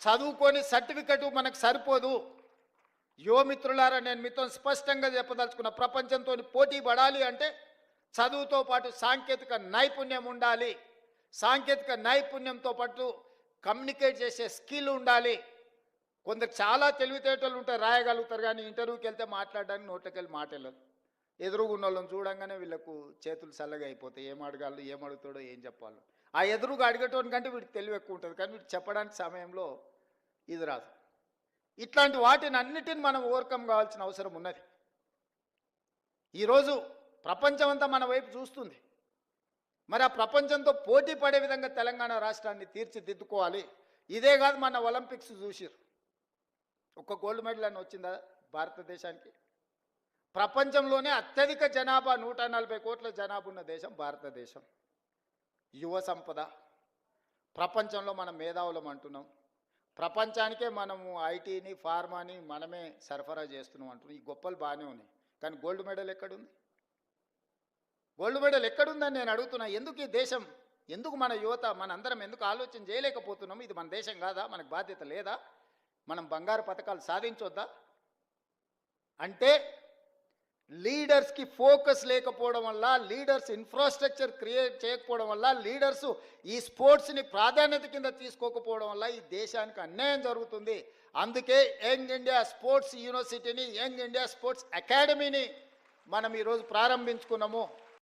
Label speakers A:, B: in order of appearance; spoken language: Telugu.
A: చదువుకొని సర్టిఫికెట్ మనకు సరిపోదు. యువమిత్రులారా, నేను మీతో స్పష్టంగా చెప్పదలుచుకున్న, ప్రపంచంతో పోటీ పడాలి అంటే చదువుతో పాటు సాంకేతిక నైపుణ్యం ఉండాలి. సాంకేతిక నైపుణ్యంతో పాటు కమ్యూనికేట్ చేసే స్కిల్ ఉండాలి. కొందరు చాలా తెలివితేటలు ఉంటారు, రాయగలుగుతారు, కానీ ఇంటర్వ్యూకి వెళ్తే మాట్లాడడానికి నోట్లోకి వెళ్ళి మాట వెళ్ళదు. ఎదురుగున్న వాళ్ళని చూడంగానే వీళ్ళకు చేతులు చల్లగా అయిపోతాయి. ఏం అడగాలి, ఏం అడుగుతాడో, ఏం చెప్పాలో. ఆ ఎదురుగా అడిగేటోని కంటే వీడికి తెలివి ఎక్కువ ఉంటుంది, కానీ వీడు చెప్పడానికి సమయంలో ఇది రాదు. ఇట్లాంటి వాటిని అన్నిటిని మనం ఓవర్కమ్ కావాల్సిన అవసరం ఉన్నది. ఈరోజు ప్రపంచం అంతా మన వైపు చూస్తుంది. మరి ఆ ప్రపంచంతో పోటీ పడే విధంగా తెలంగాణ రాష్ట్రాన్ని తీర్చిదిద్దుకోవాలి. ఇదే కాదు, మన ఒలింపిక్స్ చూసిరు, ఒక్క గోల్డ్ మెడల్ అని వచ్చిందా భారతదేశానికి? ప్రపంచంలోనే అత్యధిక జనాభా 140 కోట్ల జనాభా ఉన్న దేశం భారతదేశం. యువ సంపద, ప్రపంచంలో మనం మేధావులం అంటున్నాం. ప్రపంచానికే మనము ఐటీని, ఫార్మాని మనమే సరఫరా చేస్తున్నాం అంటున్నాం. ఈ గొప్పలు బాగానే ఉన్నాయి, కానీ గోల్డ్ మెడల్ ఎక్కడుంది? గోల్డ్ మెడల్ ఎక్కడుందని నేను అడుగుతున్నా. ఎందుకు ఈ దేశం, ఎందుకు మన యువత, మన అందరం ఎందుకు ఆలోచన చేయలేకపోతున్నాము? ఇది మన దేశం కాదా? మనకు బాధ్యత లేదా? మనం బంగారు పథకాలు సాధించొద్దా? అంటే లీడర్స్కి ఫోకస్ లేకపోవడం వల్ల, లీడర్స్ ఇన్ఫ్రాస్ట్రక్చర్ క్రియేట్ చేయకపోవడం వల్ల, లీడర్స్ ఈ స్పోర్ట్స్ని ప్రాధాన్యత కింద తీసుకోకపోవడం వల్ల ఈ దేశానికి అన్యాయం జరుగుతుంది. అందుకే యంగ్ ఇండియా స్పోర్ట్స్ యూనివర్సిటీని, యంగ్ ఇండియా స్పోర్ట్స్ అకాడమీని మనం ఈరోజు ప్రారంభించుకున్నాము.